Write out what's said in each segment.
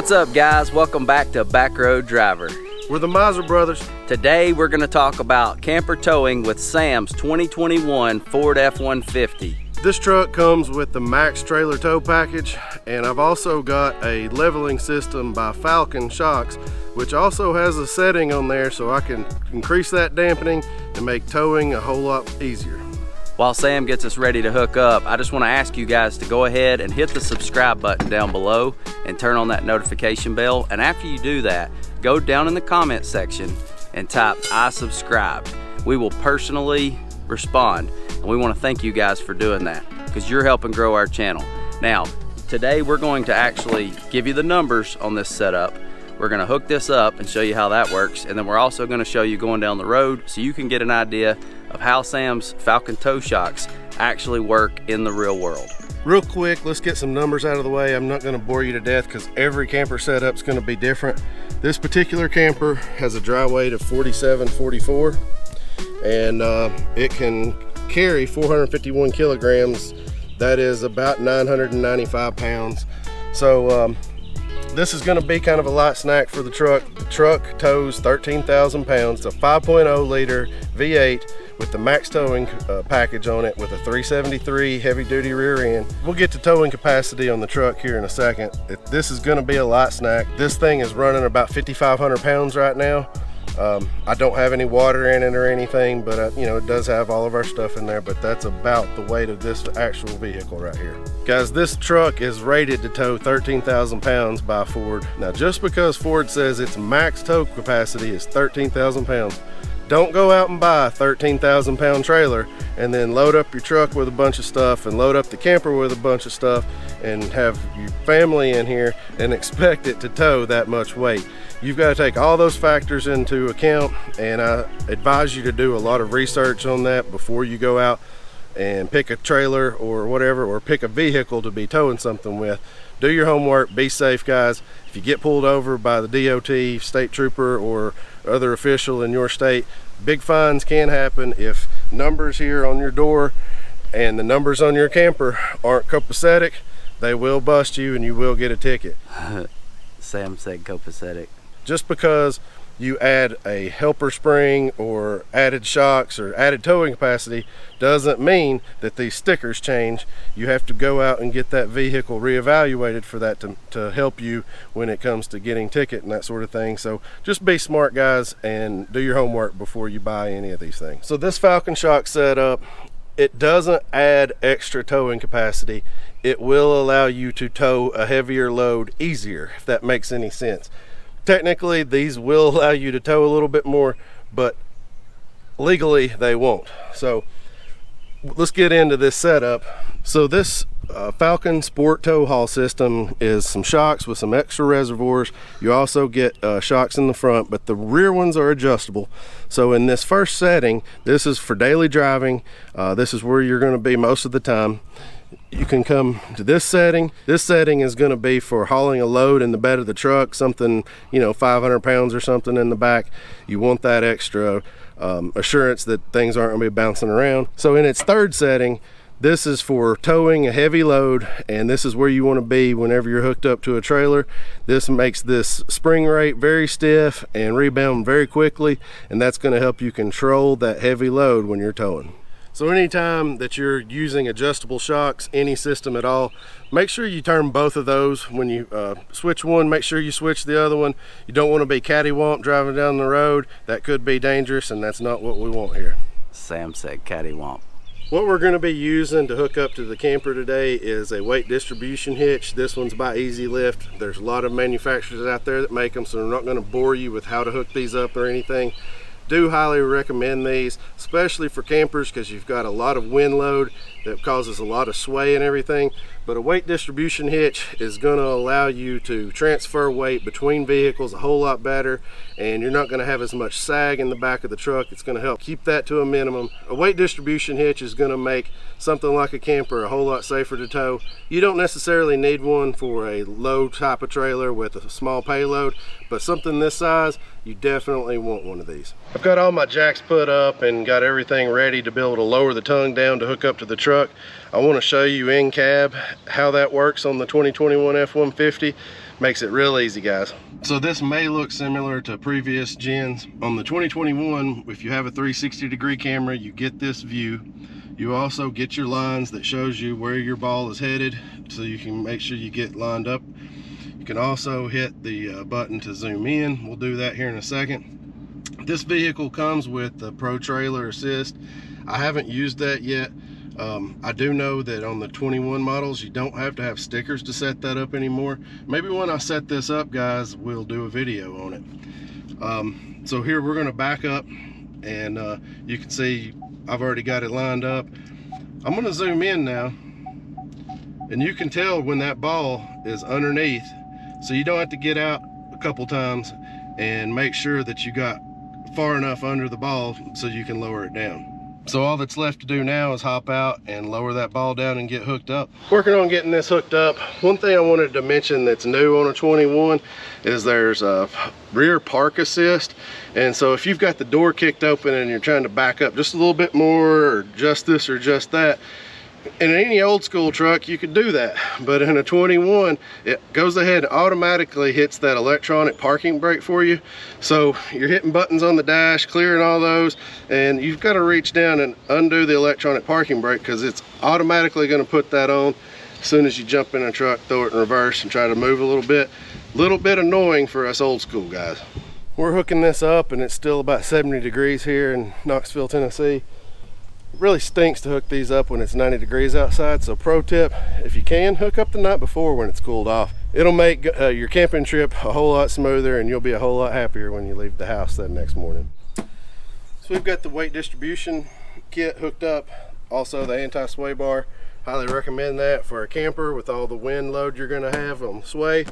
What's up, guys? Welcome back to Back Road Driver. We're the Miser Brothers. Today we're going to talk about camper towing with Sam's 2021 Ford F150. This truck comes with the max trailer tow package, and I've also got a leveling system by Falcon shocks, which also has a setting on there so I can increase that dampening and make towing a whole lot easier. While Sam gets us ready to hook up, I just want to ask you guys to go ahead and hit the subscribe button down below and turn on that notification bell. And after you do that, go down in the comment section and type "I subscribed." We will personally respond, and we want to thank you guys for doing that because you're helping grow our channel. Now, today we're going to actually give you the numbers on this setup. We're going to hook this up and show you how that works, and then we're also going to show you going down the road so you can get an idea of how Sam's Falcon tow shocks actually work in the real world. Real quick, let's get some numbers out of the way. I'm not going to bore you to death because every camper setup is going to be different. This particular camper has a dry weight of 4744, and it can carry 451 kilograms. That is about 995 pounds. So this is going to be kind of a light snack for the truck. The truck tows 13,000 pounds. It's a 5.0 liter V8 with the max towing package on it with a 373 heavy duty rear end. We'll get to towing capacity on the truck here in a second. This is going to be a light snack. This thing is running about 5,500 pounds right now. I don't have any water in it or anything, but you know, it does have all of our stuff in there, but that's about the weight of this actual vehicle right here. Guys, this truck is rated to tow 13,000 pounds by Ford. Now, just because Ford says its max tow capacity is 13,000 pounds, don't go out and buy a 13,000 pound trailer and then load up your truck with a bunch of stuff and load up the camper with a bunch of stuff and have your family in here and expect it to tow that much weight. You've got to take all those factors into account, and I advise you to do a lot of research on that before you go out and pick a trailer or whatever, or pick a vehicle to be towing something with. Do your homework, be safe, guys. If you get pulled over by the DOT, state trooper, or other official in your state, big fines can happen if numbers here on your door and the numbers on your camper aren't copacetic. They will bust you and you will get a ticket. Sam said copacetic. Just because you add a helper spring or added shocks or added towing capacity doesn't mean that these stickers change. You have to go out and get that vehicle reevaluated for that to help you when it comes to getting ticket and that sort of thing. So just be smart, guys, and do your homework before you buy any of these things. So this Falcon shock setup, it doesn't add extra towing capacity. It will allow you to tow a heavier load easier, if that makes any sense. Technically, these will allow you to tow a little bit more, but legally they won't. So let's get into this setup. So this Falcon Sport Tow Haul system is some shocks with some extra reservoirs. You also get shocks in the front, but the rear ones are adjustable. So in this first setting, this is for daily driving. This is where you're going to be most of the time. You can come to this setting. This setting is going to be for hauling a load in the bed of the truck, something, you know, 500 pounds or something in the back. You want that extra assurance that things aren't going to be bouncing around. So in its third setting, this is for towing a heavy load, and this is where you want to be whenever you're hooked up to a trailer. This makes this spring rate very stiff and rebound very quickly, and that's going to help you control that heavy load when you're towing. So anytime that you're using adjustable shocks, any system at all, make sure you turn both of those. When you switch one, make sure you switch the other one. You don't want to be cattywomp driving down the road. That could be dangerous, and that's not what we want here. Sam said cattywomp. What we're going to be using to hook up to the camper today is a weight distribution hitch. This one's by Easy Lift. There's a lot of manufacturers out there that make them, so I'm not going to bore you with how to hook these up or anything. Do highly recommend these, especially for campers, because you've got a lot of wind load that causes a lot of sway and everything. But a weight distribution hitch is going to allow you to transfer weight between vehicles a whole lot better, and you're not going to have as much sag in the back of the truck. It's going to help keep that to a minimum. A weight distribution hitch is going to make something like a camper a whole lot safer to tow. You don't necessarily need one for a low type of trailer with a small payload, but something this size, you definitely want one of these. I've got all my jacks put up and got everything ready to be able to lower the tongue down to hook up to the truck. I want to show you in cab how that works on the 2021 F-150, Makes it real easy, guys. So this may look similar to previous gens. On the 2021, if you have a 360-degree camera, you get this view. You also get your lines that shows you where your ball is headed, so you can make sure you get lined up. You can also hit the button to zoom in. We'll do that here in a second. This vehicle comes with the Pro Trailer Assist. I haven't used that yet. I do know that on the 21 models, you don't have to have stickers to set that up anymore. Maybe when I set this up, guys, we'll do a video on it. So here we're going to back up, and you can see I've already got it lined up. I'm going to zoom in now, and you can tell when that ball is underneath, so you don't have to get out a couple times and make sure that you got far enough under the ball so you can lower it down. So all that's left to do now is hop out and lower that ball down and get hooked up. Working on getting this hooked up. One thing I wanted to mention that's new on a 21 is there's a rear park assist. And so if you've got the door kicked open and you're trying to back up just a little bit more, or just this or just that, in any old school truck you could do that, but in a 21 it goes ahead and automatically hits that electronic parking brake for you. So you're hitting buttons on the dash, clearing all those, and you've got to reach down and undo the electronic parking brake, because it's automatically going to put that on as soon as you jump in a truck, throw it in reverse and try to move a little bit annoying for us old school guys. We're hooking this up, and it's still about 70 degrees here in Knoxville, Tennessee. It really stinks to hook these up when it's 90 degrees outside, so pro tip, if you can, hook up the night before when it's cooled off. It'll make your camping trip a whole lot smoother, and you'll be a whole lot happier when you leave the house that next morning. So we've got the weight distribution kit hooked up, also the anti-sway bar. Highly recommend that for a camper with all the wind load you're going to have on the sway.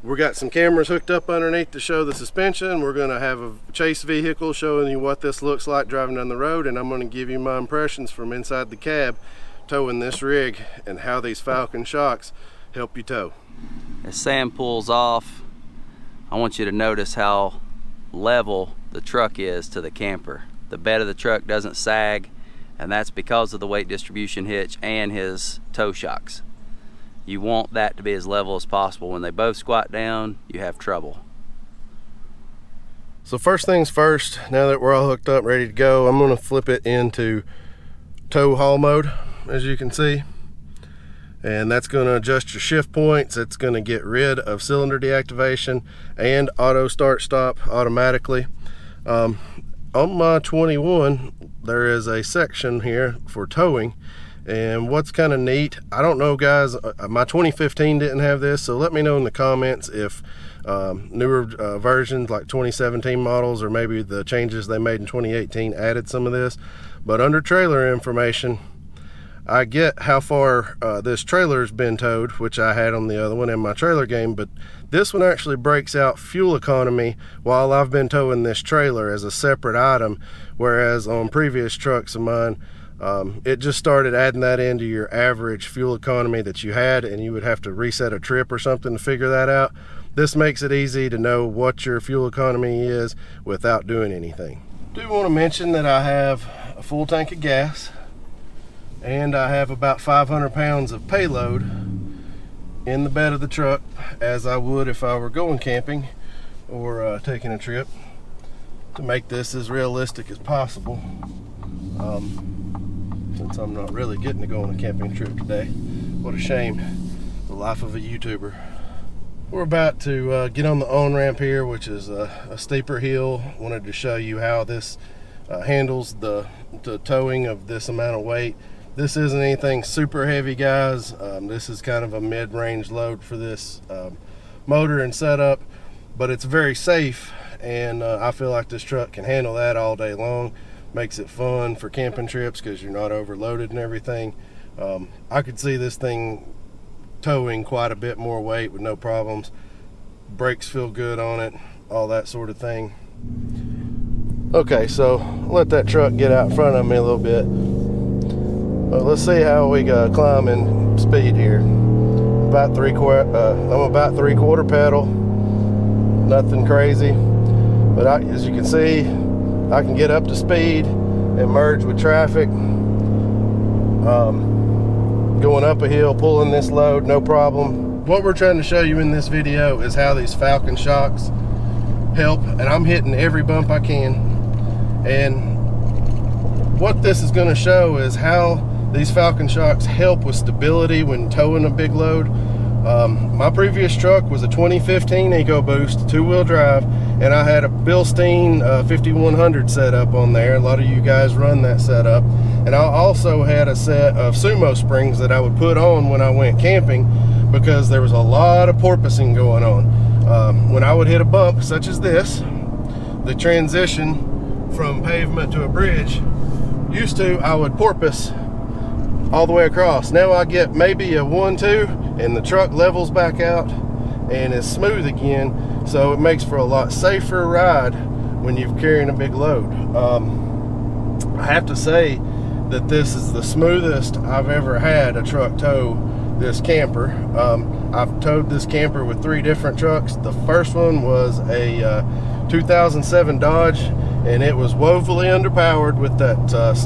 We got some cameras hooked up underneath to show the suspension. We're going to have a chase vehicle showing you what this looks like driving down the road, and I'm going to give you my impressions from inside the cab towing this rig and how these Falcon shocks help you tow. As Sam pulls off, I want you to notice how level the truck is to the camper. The bed of the truck doesn't sag, and that's because of the weight distribution hitch and his tow shocks. You want that to be as level as possible. When they both squat down, you have trouble. So first things first, now that we're all hooked up, ready to go, I'm going to flip it into tow haul mode, as you can see. And that's going to adjust your shift points. It's going to get rid of cylinder deactivation and auto start stop automatically. On my 21, there is a section here for towing. And what's kind of neat, I don't know guys, my 2015 didn't have this, so let me know in the comments if newer versions like 2017 models, or maybe the changes they made in 2018 added some of this. But under trailer information, I get how far this trailer's been towed, which I had on the other one in my trailer game, but this one actually breaks out fuel economy while I've been towing this trailer as a separate item, whereas on previous trucks of mine, it just started adding that into your average fuel economy that you had, and you would have to reset a trip or something to figure that out. This makes it easy to know what your fuel economy is without doing anything. I do want to mention that I have a full tank of gas, and I have about 500 pounds of payload in the bed of the truck, as I would if I were going camping or taking a trip, to make this as realistic as possible. Since I'm not really getting to go on a camping trip today. What a shame, the life of a YouTuber. We're about to get on the on-ramp here, which is a steeper hill. Wanted to show you how this handles the towing of this amount of weight. This isn't anything super heavy, guys. This is kind of a mid-range load for this motor and setup, but it's very safe, and I feel like this truck can handle that all day long. Makes it fun for camping trips because you're not overloaded and everything. I could see this thing towing quite a bit more weight with no problems. Brakes feel good on it, all that sort of thing. Okay, so let that truck get out in front of me a little bit. Well, let's see how we climb in speed here. I'm about three-quarter pedal, nothing crazy, but as you can see, I can get up to speed and merge with traffic. Going up a hill, pulling this load, no problem. what we're trying to show you in this video is how these Falcon shocks help, and I'm hitting every bump I can. And what this is going to show is how these Falcon shocks help with stability when towing a big load. My previous truck was a 2015 EcoBoost 2-wheel drive, and I had a Bilstein 5100 setup on there. A lot of you guys run that setup. And I also had a set of sumo springs that I would put on when I went camping, because there was a lot of porpoising going on. When I would hit a bump such as this, the transition from pavement to a bridge, used to, I would porpoise all the way across. Now I get maybe a 1-2 and the truck levels back out and is smooth again, so it makes for a lot safer ride when you're carrying a big load. I have to say that this is the smoothest I've ever had a truck tow this camper. I've towed this camper with 3 different trucks. The first one was a 2007 Dodge, and it was woefully underpowered with that,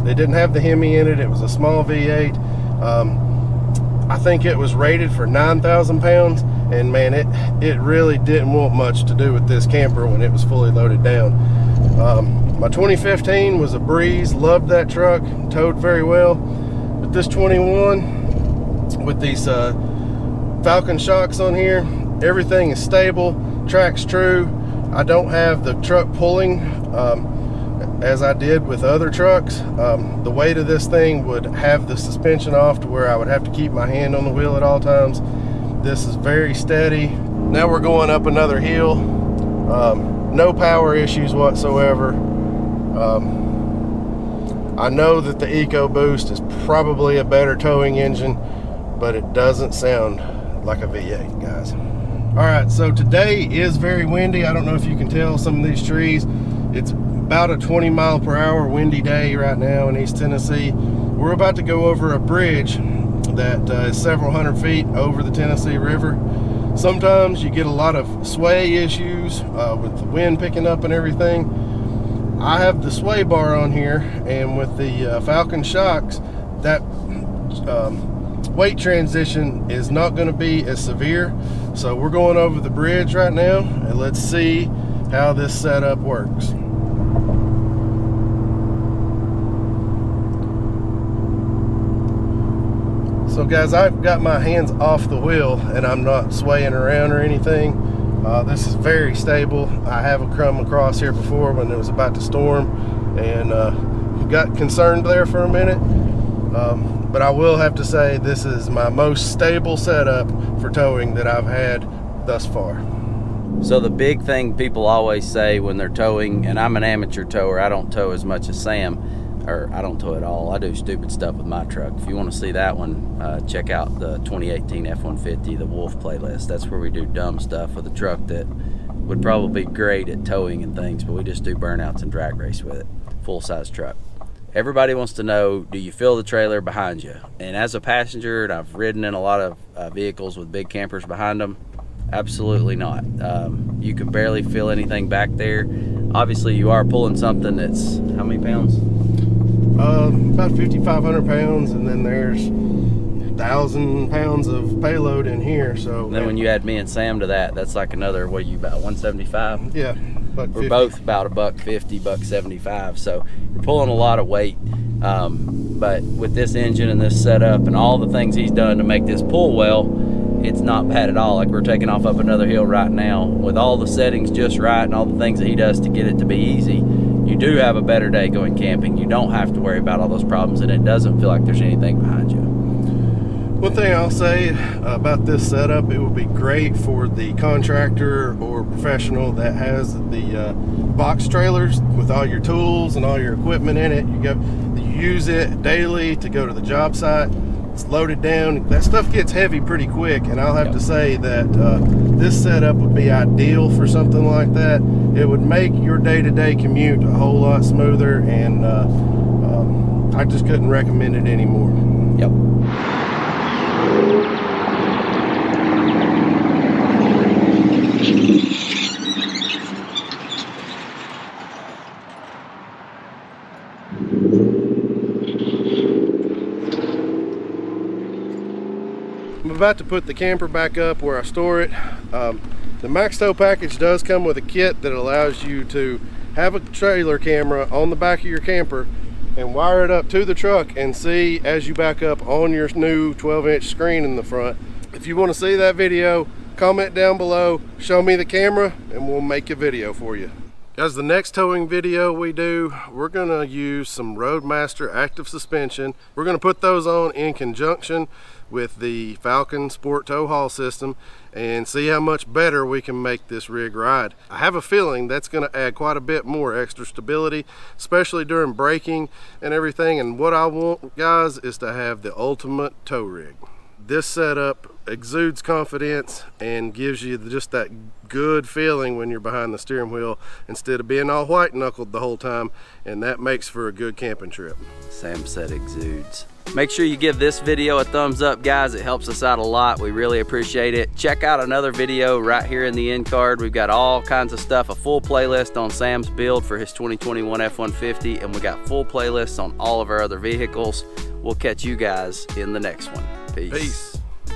it didn't have the Hemi in it, it was a small V8. I think it was rated for 9,000 pounds, and man, it really didn't want much to do with this camper when it was fully loaded down. My 2015 was a breeze, loved that truck, towed very well. But this 21, with these Falcon shocks on here, everything is stable, track's true. I don't have the truck pulling as I did with other trucks. The weight of this thing would have the suspension off to where I would have to keep my hand on the wheel at all times. This is very steady. Now we're going up another hill. No power issues whatsoever. I know that the EcoBoost is probably a better towing engine, but it doesn't sound like a V8, guys. All right, so today is very windy. I don't know if you can tell some of these trees. It's about a 20-mile-per-hour windy day right now in East Tennessee. We're about to go over a bridge that is several hundred feet over the Tennessee River. Sometimes you get a lot of sway issues with the wind picking up and everything. I have the sway bar on here, and with the Falcon shocks, that weight transition is not going to be as severe. So we're going over the bridge right now, and let's see how this setup works. So guys, I've got my hands off the wheel and I'm not swaying around or anything. This is very stable. I have come across here before when it was about to storm, and got concerned there for a minute. But I will have to say this is my most stable setup for towing that I've had thus far. So the big thing people always say when they're towing, and I'm an amateur tower, I don't tow as much as Sam, or I don't tow at all. I do stupid stuff with my truck. If you want to see that one, check out the 2018 F150, the Wolf playlist. That's where we do dumb stuff with a truck that would probably be great at towing and things, but we just do burnouts and drag race with it. Full-size truck. Everybody wants to know, do you feel the trailer behind you? And as a passenger, and I've ridden in a lot of vehicles with big campers behind them, absolutely not. You can barely feel anything back there. Obviously, you are pulling something that's, how many pounds? About 5,500 pounds, and then there's 1,000 pounds of payload in here. So and then when you add me and Sam to that, that's like another, what are you, about 175? Yeah. We're both about $150, $175, so you're pulling a lot of weight. But with this engine and this setup and all the things he's done to make this pull well, it's not bad at all. Like, we're taking off up another hill right now with all the settings just right and all the things that he does to get it to be easy. You do have a better day going camping. You don't have to worry about all those problems, and it doesn't feel like there's anything behind you. One thing I'll say about this setup, it would be great for the contractor or professional that has the box trailers with all your tools and all your equipment in it. You use it daily to go to the job site. It's loaded down. That stuff gets heavy pretty quick, and I'll have to say that this setup would be ideal for something like that. It would make your day-to-day commute a whole lot smoother, and I just couldn't recommend it anymore. Yep. I'm about to put the camper back up where I store it. The Max Tow package does come with a kit that allows you to have a trailer camera on the back of your camper and wire it up to the truck and see as you back up on your new 12-inch screen in the front. If you want to see that video, comment down below, show me the camera, and we'll make a video for you. Guys, the next towing video we do, we're gonna use some Roadmaster active suspension. We're gonna put those on in conjunction with the Falcon Sport Tow Haul system and see how much better we can make this rig ride. I have a feeling that's gonna add quite a bit more extra stability, especially during braking and everything. And what I want, guys, is to have the ultimate tow rig. This setup exudes confidence and gives you just that good feeling when you're behind the steering wheel instead of being all white knuckled the whole time, and that makes for a good camping trip. Sam said exudes. Make sure you give this video a thumbs up, guys. It helps us out a lot. We really appreciate it. Check out another video right here in the end card. We've got all kinds of stuff, a full playlist on Sam's build for his 2021 F-150, and we got full playlists on all of our other vehicles. We'll catch you guys in the next one. Peace.